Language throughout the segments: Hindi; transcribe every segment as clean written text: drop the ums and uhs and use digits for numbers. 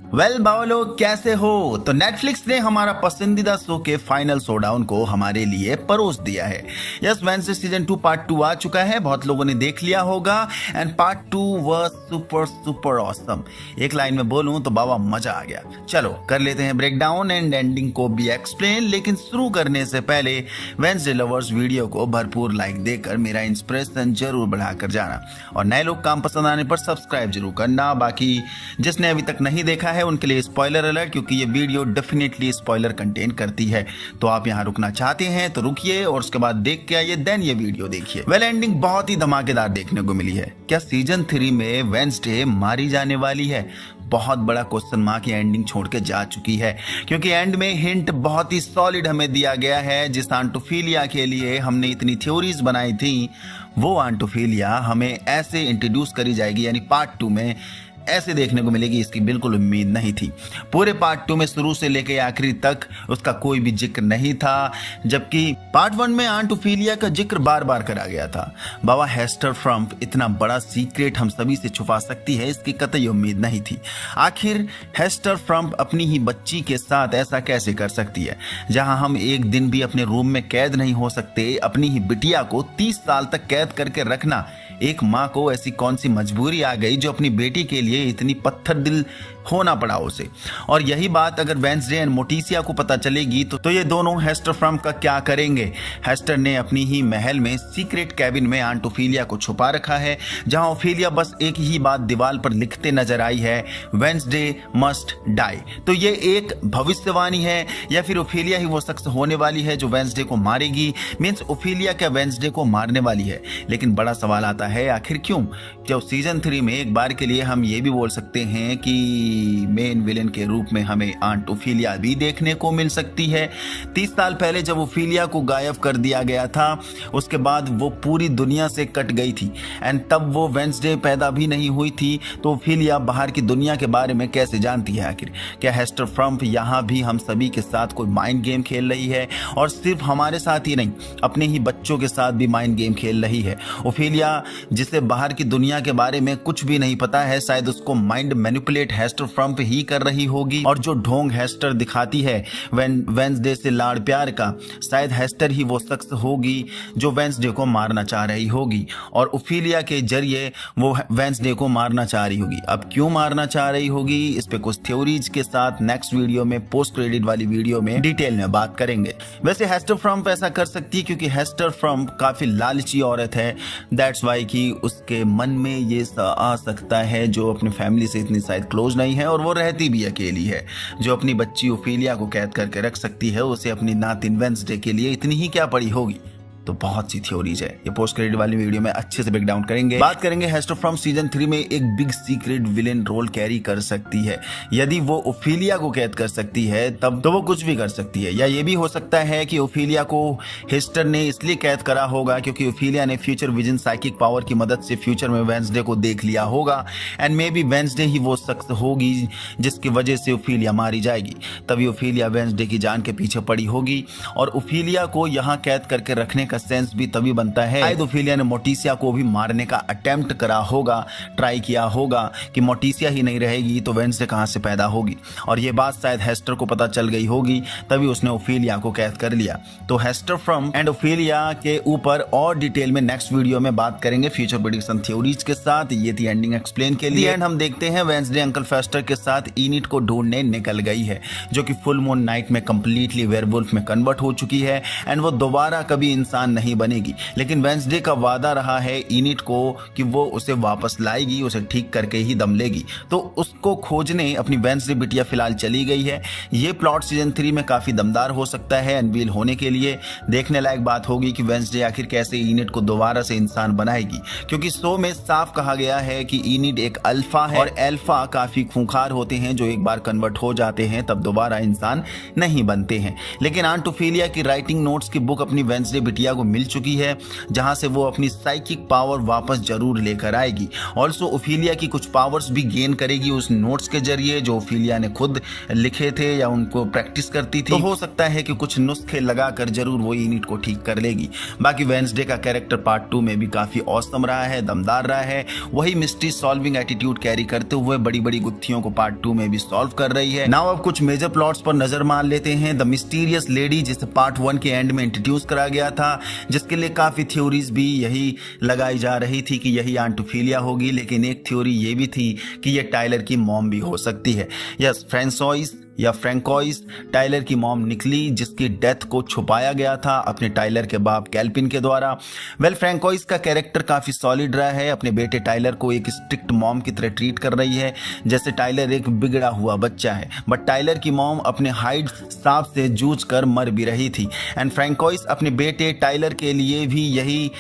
वेल बावलो कैसे हो। तो नेटफ्लिक्स ने हमारा पसंदीदा शो के फाइनल शोडाउन को हमारे लिए परोस दिया है। यस, वेडनेसडे सीजन 2 पार्ट 2 आ चुका है, बहुत लोगों ने देख लिया होगा and part 2 was super super awesome. एक लाइन में बोलूं तो बाबा मजा आ गया। चलो कर लेते हैं ब्रेकडाउन एंड एंडिंग को भी एक्सप्लेन, लेकिन शुरू करने से पहले वेडनेसडे लवर्स वीडियो को भरपूर लाइक देकर मेरा इंस्पिरेशन जरूर बढ़ाकर जाना और नए लोग काम पसंद आने पर सब्सक्राइब जरूर करना। बाकी जिसने अभी तक नहीं देखा है उनके लिए स्पॉइलर अलर्ट, क्योंकि ये वीडियो डेफिनेटली स्पॉइलर कंटेन करती है। तो आप यहाँ रुकना चाहते हैं तो रुकिए और उसके बाद देख के आइए, देन ये वीडियो देखिए। वेल एंडिंग बहुत ही धमाकेदार देखने को मिली है। क्या सीजन 3 में वेडनेसडे मारी जाने वाली है? बहुत बड़ा क्वेश्चन मार्क की एंडिंग छोड़ के जा चुकी है, क्योंकि एंड में हिंट बहुत ही सॉलिड हमें दिया गया है। जिस आंटोफिलिया के लिए हमने इतनी थ्योरीज बनाई थी, वो आंटोफिलिया हमें ऐसे इंट्रोड्यूस करी जाएगी, यानी पार्ट 2 में ऐसे देखने को मिलेगी, इसकी बिल्कुल उम्मीद नहीं थी। पूरे पार्ट 2 में शुरू से लेकर आखिरी तक उसका कोई भी जिक्र नहीं था, जबकि पार्ट 1 में आंटोफिलिया का जिक्र बार बार करा गया था। बाबा हेस्टर फ्रम्प इतना बड़ा सीक्रेट हम सभी से छुपा सकती है, इसकी कतई उम्मीद नहीं थी। आखिर हेस्टर फ्रम्प अपनी ही बच्ची के साथ ऐसा कैसे कर सकती है? जहां हम एक दिन भी अपने रूम में कैद नहीं हो सकते, अपनी ही बिटिया को 30 साल तक कैद करके रखना, एक माँ को ऐसी कौन सी मजबूरी आ गई जो अपनी बेटी के लिए इतनी पत्थर दिल होना पड़ा उसे? और यही बात अगर वेडनेसडे एंड मोटिसिया को पता चलेगी तो ये दोनों हेस्टर फ्रम्प का क्या करेंगे? हेस्टर ने अपनी ही महल में सीक्रेट कैबिन में आंटोफिलिया को छुपा रखा है, जहां ओफिलिया बस एक ही बात दीवार पर लिखते नजर आई है, वेडनेसडे मस्ट डाई। तो ये एक भविष्यवाणी है या फिर ओफिलिया ही वो शख्स होने वाली है जो वेडनेसडे को मारेगी? मीन्स ओफिलिया क्या वेडनेसडे को मारने वाली है? लेकिन बड़ा सवाल आता है, आखिर क्यों? क्या सीजन 3 में एक बार के लिए हम ये भी बोल सकते हैं कि मेन विलेन के रूप में हमें आंटोफिलिया भी देखने को मिल सकती है? 30 साल पहले जब ओफिलिया को गायब कर दिया गया था, उसके बाद वो पूरी दुनिया से कट गई थी एंड तब वो वेडनेसडे पैदा भी नहीं हुई थी, तो ओफिलिया बाहर की दुनिया के बारे में कैसे जानती है आखिर? क्या हेस्टर फ्रम्प यहाँ भी हम सभी के साथ कोई माइंड गेम खेल रही है? और सिर्फ हमारे साथ ही नहीं, अपने ही बच्चों के साथ भी माइंड गेम खेल रही है। ओफिलिया जिसे बाहर की दुनिया के बारे में कुछ भी नहीं पता है, शायद उसको माइंड मैनिपुलेट हेस्टर फ्रम्प ही कर रही होगी, और जो ढोंग हेस्टर दिखाती है वेडनेसडे से लाड़ प्यार का, शायद हेस्टर ही वो शख्स होगी जो वेडनेसडे को मारना चाह रही होगी और ओफिलिया के जरिए वो वेडनेसडे को मारना चाह रही होगी। अब क्यों मारना चाह रही होगी, इस पे कुछ थ्योरीज के साथ नेक्स्ट वीडियो में, पोस्ट क्रेडिट वाली वीडियो में डिटेल में बात करेंगे। वैसे हेस्टर फ्रम्प ऐसा कर सकती है क्योंकि हेस्टर फ्रम्प काफी लालची औरत है, दैट्स वाई कि उसके मन में ये आ सकता है, जो अपने फैमिली से इतनी शायद क्लोज नहीं है और वो रहती भी अकेली है, जो अपनी बच्ची ओफिलिया को कैद करके रख सकती है, उसे अपनी नातिन वेडनेसडे के लिए इतनी ही क्या पड़ी होगी? तो बहुत सी थ्योरीज है, ये पोस्ट क्रेडिट वाली वीडियो में अच्छे से ब्रेक डाउन करेंगे। बात करेंगे हेस्टर फ्रम्प सीजन 3 में एक big secret villain role carry कर सकती है। यदि वो ओफिलिया को कैद कर सकती है तब तो वो कुछ भी कर सकती है, या ये भी हो सकता है कि ओफिलिया को हेस्टर ने इसलिए कैद करा होगा क्योंकि ओफिलिया ने फ्यूचर विजन साइकिक पावर की मदद से फ्यूचर में वेडनेसडे को देख लिया होगा एंड मे बी वेडनेसडे ही वो शख्स होगी जिसकी वजह से ओफिलिया मारी जाएगी। तभी ओफिलिया वेडनेसडे की जान के पीछे पड़ी होगी और ओफिलिया को यहाँ कैद करके रखने सेंस भी तभी बनता है, शायद ओफिलिया ने मोटिसिया को भी मारने का अटेम्प्ट करा होगा, ट्राई किया होगा कि मोटिसिया ही नहीं रहेगी तो वेडनेसडे कहां से पैदा होगी, और ये बात शायद हेस्टर को पता चल गई होगी, तभी उसने ओफिलिया को कैद कर लिया। तो हेस्टर फ्रम्प एंड ओफिलिया के ऊपर और डिटेल में नेक्स्ट वीडियो में बात करेंगे फ्यूचर प्रेडिक्शन थ्योरीज के साथ। ये थी एंडिंग एक्सप्लेन के लिए एंड हम देखते हैं वेडनेसडे अंकल फेस्टर के साथ इनिट को ढूंढने निकल गई है, जो कि फुल मून नाइट में कंप्लीटली वेयरवुल्फ में कन्वर्ट हो चुकी है एंड वो दोबारा कभी इंसान नहीं बनेगी। लेकिन वेडनेसडे का वादा रहा है इनिट को कि वो उसे वापस लाएगी, उसे ठीक करके ही दम लेगी। तो उसको खोजने अपनी वेडनेसडे बिटिया फिलहाल चली गई है। ये प्लॉट सीजन 3 में काफी दमदार हो सकता है अनवील होने के लिए। देखने लायक बात होगी कि वेडनेसडे आखिर कैसे इनिट को दोबारा से इंसान बनाएगी, क्योंकि शो में साफ कहा गया है कि इनिट एक अल्फा है और अल्फा काफी खूंखार होते हैं, जो एक बार कन्वर्ट हो जाते हैं तब दोबारा इंसान नहीं बनते हैं। लेकिन आंटोफिलिया की राइटिंग नोट्स की बुक अपनी वेडनेसडे बिटिया को मिल चुकी है, जहां से वो अपनी साइकिक पावर वापस जरूर लेकर आएगी। ऑल्सो ओफिलिया की कुछ पावर्स भी गेन करेगी उस नोट्स के जरिए जो ओफिलिया ने खुद लिखे थे या उनको प्रैक्टिस करती थी। तो हो सकता है कि कुछ नुस्खे लगाकर जरूर वो यूनिट को ठीक कर लेगी। बाकी वेंसडे का कैरेक्टर पार्ट 2 में भी काफी औसम रहा है, दमदार रहा है। वही मिस्ट्री सॉल्विंग एटीट्यूड कैरी करते हुए बड़ी बड़ी गुत्थियों को पार्ट 2 में भी सॉल्व कर रही है। नाउ अब कुछ मेजर प्लॉट्स पर नजर मार लेते हैं। द मिस्टीरियस लेडी, जिसे पार्ट 1 के एंड में इंट्रोड्यूस करा गया था, जिसके लिए काफी थ्योरीज भी यही लगाई जा रही थी कि यही आंट ओफिलिया होगी, लेकिन एक थ्योरी ये भी थी कि ये टाइलर की मॉम भी हो सकती है। यस, फ्रैंकोइस टाइलर की मॉम निकली, जिसकी डेथ को छुपाया गया था अपने टाइलर के बाप कैल्पिन के द्वारा। फ्रैंकोइस का कैरेक्टर काफी सॉलिड रहा है, अपने बेटे टाइलर को एक स्ट्रिक्ट मॉम की तरह ट्रीट कर रही है, जैसे टाइलर एक बिगड़ा हुआ बच्चा है। बट टाइलर की मॉम अपने हाइड सांप से जूझ कर मर भी रही थी। एंड फ्रैंकोइस अपने बेटे टाइलर के लिए भी यही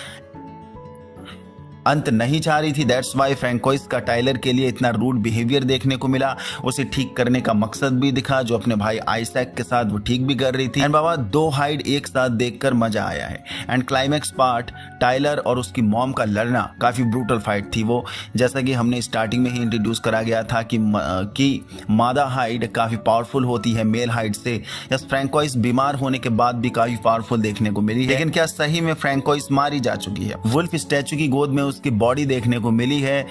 अंत नहीं चाह रही थी। दैट्स वाई फ्रैंकोइस का टाइलर के लिए इतना रूड बिहेवियर देखने को मिला। उसे ठीक करने का मकसद भी दिखा, जो अपने भाई आइजैक के साथ वो ठीक भी कर रही थी। एंड बाबा, 2 हाइड एक साथ देखकर मजा आया है। एंड क्लाइमैक्स पार्ट, टाइलर और उसकी मॉम का लड़ना, काफी ब्रूटल फाइट थी वो। जैसा कि हमने स्टार्टिंग में ही इंट्रोड्यूस करा गया था कि मादा हाइड काफी पावरफुल होती है मेल हाइड से। यस, फ्रैंकोइस बीमार होने के बाद भी काफी पावरफुल देखने को मिली है। लेकिन क्या सही में फ्रैंकोइस मारी जा चुकी है? वुल्फ स्टैचू की गोद में उसकी बॉडी देखने को मिली है,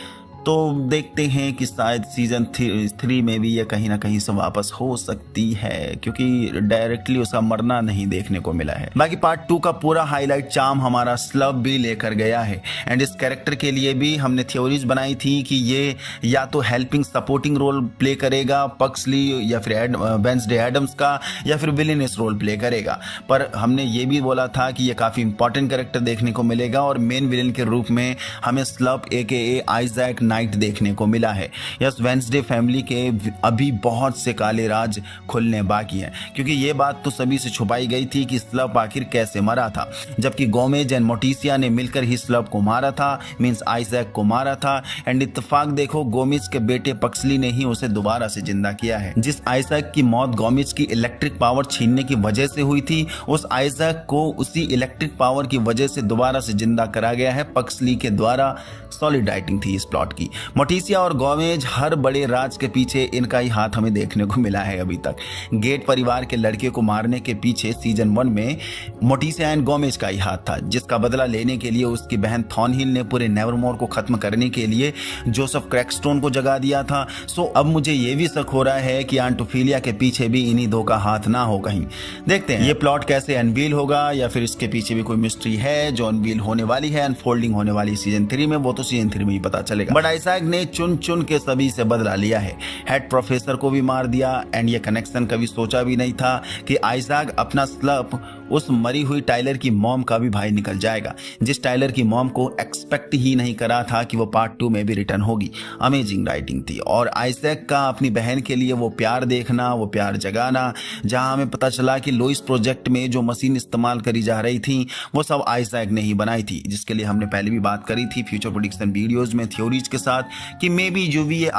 तो देखते हैं कि शायद सीजन 3 में भी ये कहीं ना कहीं से वापस हो सकती है, क्योंकि डायरेक्टली उसका मरना नहीं देखने को मिला है। बाकी पार्ट 2 का पूरा हाईलाइट चार्म हमारा स्लब भी लेकर गया है। एंड इस कैरेक्टर के लिए भी हमने थ्योरीज बनाई थी कि ये या तो हेल्पिंग सपोर्टिंग रोल प्ले करेगा पक्सली, या फिर वेंसडे एडम्स का, या फिर विलेनियस रोल प्ले करेगा। पर हमने ये भी बोला था कि ये काफी इंपॉर्टेंट कैरेक्टर देखने को मिलेगा, और मेन विलेन के रूप में हमें स्लब AKA आइजैक नाइट देखने को मिला है। यस, वेंसडे फैमिली के अभी बहुत से काले राज खुलने बाकी हैं, क्योंकि ये बात तो सभी से छुपाई गई थी कि स्लब आखिर कैसे मरा था, जबकि गोमेज एंड मोटिसिया ने मिलकर ही स्लब को मारा था, मींस आइजैक को मारा था। एंड इत्तेफाक देखो, गोमेज के बेटे पक्सली ने ही उसे दोबारा से जिंदा किया है। जिस आइजैक की मौत गोमेज की इलेक्ट्रिक पावर छीनने की वजह से हुई थी, उस आइजैक को उसी इलेक्ट्रिक पावर की वजह से दोबारा से जिंदा करा गया है पक्सली के द्वारा। सॉलिड राइटिंग थी इस प्लॉट की। मोटिसिया और गोमेज, हर बड़े राज के पीछे इनका ही हाथ हमें देखने को मिला है अभी तक। गेट परिवार के लड़के को मारने के पीछे सीजन 1 में मोटिसिया एंड गोमेज का ही हाथ था, जिसका बदला लेने के लिए उसकी बहन थॉर्नहिल ने पूरे नेवरमोर को खत्म करने के लिए जोसेफ क्रैकस्टोन को जगा दिया था। सो अब मुझे ये भी शक हो रहा है कि आंट ओफिलिया के पीछे भी इन्हीं 2 का हाथ ना हो कहीं। देखते हैं ये प्लॉट कैसे अनवील होगा, या फिर इसके पीछे भी कोई मिस्ट्री है जो अनवील होने वाली है, अनफोल्डिंग होने वाली सीजन 3 में। वो तो सीजन 3 में ही पता चलेगा। बट आइजैक ने चुन चुन के सभी से बदला लिया है। हेड प्रोफेसर को भी मार दिया। एंड ये कनेक्शन कभी सोचा भी नहीं था कि आइजैक अपना स्लब उस मरी हुई टाइलर की मॉम का भी भाई निकल जाएगा, जिस टाइलर की मॉम को एक्सपेक्ट ही नहीं करा था कि वो पार्ट 2 में भी रिटर्न होगी। अमेजिंग राइटिंग थी। और आइजैक का अपनी बहन के लिए वो प्यार देखना, वो प्यार जगाना, जहां हमें पता चला कि लोइस प्रोजेक्ट में जो मशीन इस्तेमाल करी जा रही थी वो सब आइजैक ने ही बनाई थी, जिसके लिए हमने पहले भी बात करी थी फ्यूचर प्रेडिक्शन वीडियोज में थ्योरीज के साथ, कि मे बी जो भी ये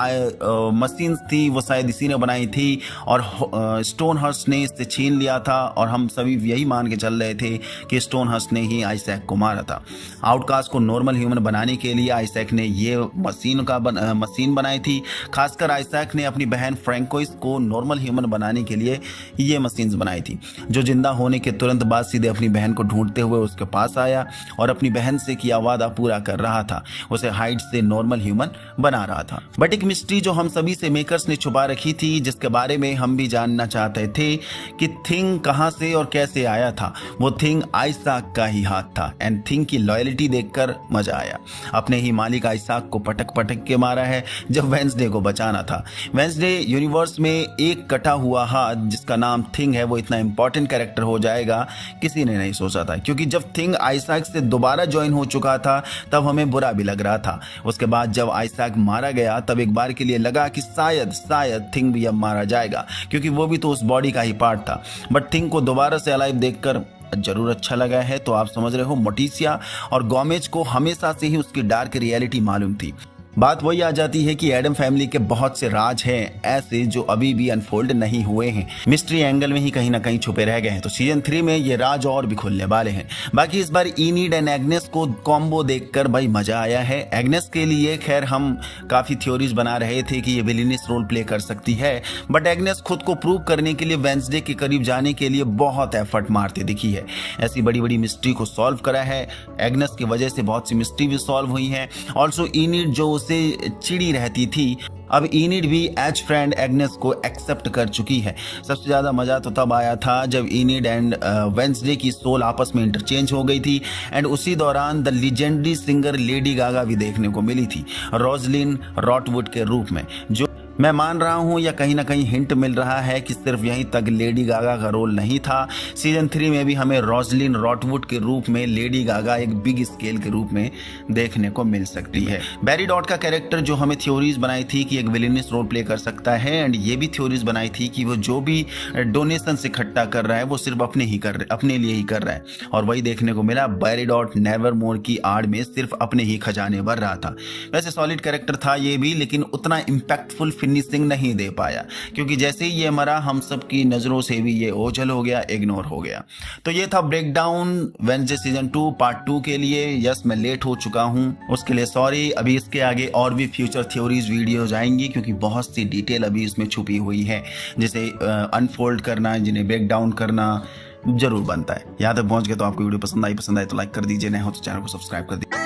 मशीन थी वो शायद इसी ने बनाई थी, और स्टोन हर्स्ट ने इससे छीन लिया था। और हम सभी यही मान के चल रहे थे कि स्टोन हर्स्ट ने ही आइजैक को मारा था। आउटकास्ट को नॉर्मल ह्यूमन बनाने के लिए आइजैक ने ये मशीन बनाई थी। खासकर आइजैक ने अपनी बहन फ्रैंकोइस को नॉर्मल ह्यूमन बनाने के लिए ये मशीन्स बनाई थी, जो जिंदा होने के तुरंत बाद सीधे अपनी बहन को ढूंढते हुए उसके पास आया और अपनी बहन से किया वादा पूरा कर रहा था, उसे हाइड से नॉर्मल ह्यूमन बना रहा था। बट एक मिस्ट्री जो हम सभी से मेकर्स ने छुपा रखी थी, जिसके बारे में हम भी जानना चाहते थे कि थिंग कहां से और कैसे आया था। वो थिंग आइजैक का ही हाथ था। एंड थिंग की लॉयल्टी देखकर मजा आया। अपने ही मालिक आइजैक को पटक पटक के मारा है जब वेंसडे को बचाना था। वेंसडे यूनिवर्स में एक कटा हुआ हाथ जिसका नाम थिंग है, वो इतना इंपॉर्टेंट कैरेक्टर हो जाएगा किसी ने नहीं सोचा था, क्योंकि जब थिंग आइजैक से दोबारा ज्वाइन हो चुका था तब हमें बुरा भी लग रहा था। उसके बाद जब आइजैक मारा गया तब एक बार के लिए लगा कि शायद थिंग भी अब मारा जाएगा, क्योंकि वो भी तो उस बॉडी का ही पार्ट था। बट थिंग को दोबारा से अलाइव देखकर जरूर अच्छा लगा है। तो आप समझ रहे हो, मोटिसिया और गोमेज को हमेशा से ही उसकी डार्क रियलिटी मालूम थी। बात वही आ जाती है कि एडम फैमिली के बहुत से राज हैं ऐसे जो अभी भी अनफोल्ड नहीं हुए हैं, मिस्ट्री एंगल में ही कहीं ना कहीं छुपे रह गए हैं। तो सीजन 3 में ये राज और भी खुलने वाले हैं। बाकी इस बार इनिड एंड एग्नेस को कॉम्बो देखकर भाई मजा आया है। एग्नेस के लिए खैर हम काफी थ्योरीज बना रहे थे कि ये विलेनियस रोल प्ले कर सकती है, बट एग्नेस खुद को प्रूव करने के लिए वेंसडे के करीब जाने के लिए बहुत एफर्ट मारते दिखी है। ऐसी बड़ी बड़ी मिस्ट्री को सॉल्व करा है। एग्नेस की वजह से बहुत सी मिस्ट्री भी सॉल्व हुई है। ऑल्सो इनिड जो उसे चिड़ी रहती थी, अब इनिड भी एज फ्रेंड एग्नेस को एक्सेप्ट कर चुकी है। सबसे ज्यादा मजा तो तब आया था जब इनिड एंड वेंसडे की सोल आपस में इंटरचेंज हो गई थी एंड उसी दौरान the legendary singer Lady Gaga भी देखने को मिली थी रोजलिन रॉटवुड के रूप में। जो मैं मान रहा हूं या कहीं ना कहीं हिंट मिल रहा है कि सिर्फ यहीं तक लेडी गागा का रोल नहीं था। सीजन 3 में भी हमें रोजलिन रॉटवुड के रूप में लेडी गागा एक बिग स्केल के रूप में देखने को मिल सकती है। बैरी डॉट का कैरेक्टर जो हमें थ्योरीज बनाई थी कि एक विलेनियस रोल प्ले कर सकता है, एंड ये भी थ्योरीज बनाई थी कि वो जो भी डोनेशन इकट्ठा कर रहा है वो सिर्फ अपने लिए ही कर रहा है, और वही देखने को मिला। बैरी डॉट नेवरमोर की आड़ में सिर्फ अपने ही खजाने भर रहा था। वैसे सॉलिड कैरेक्टर था ये भी, लेकिन उतना इम्पैक्टफुल फिनिशिंग नहीं दे पाया, क्योंकि जैसे ही ये मरा हम सब की नजरों से भी ये ओझल हो गया, इग्नोर हो गया। तो ये था ब्रेकडाउन वेडनेसडे सीजन 2 पार्ट 2 के लिए। यस, मैं लेट हो चुका हूं, उसके लिए सॉरी। अभी इसके आगे और भी फ्यूचर थ्योरीज वीडियोज आएंगी, क्योंकि बहुत सी डिटेल अभी इसमें छुपी हुई है जिसे अनफोल्ड करना, जिन्हें ब्रेक डाउन करना जरूर बनता है। यहाँ तक पहुंच गए तो आपको वीडियो पसंद आए तो लाइक कर दीजिए, नहीं हो तो चैनल को सब्सक्राइब कर दीजिए।